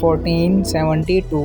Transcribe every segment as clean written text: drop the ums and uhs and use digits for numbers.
1472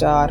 4،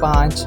5،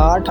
8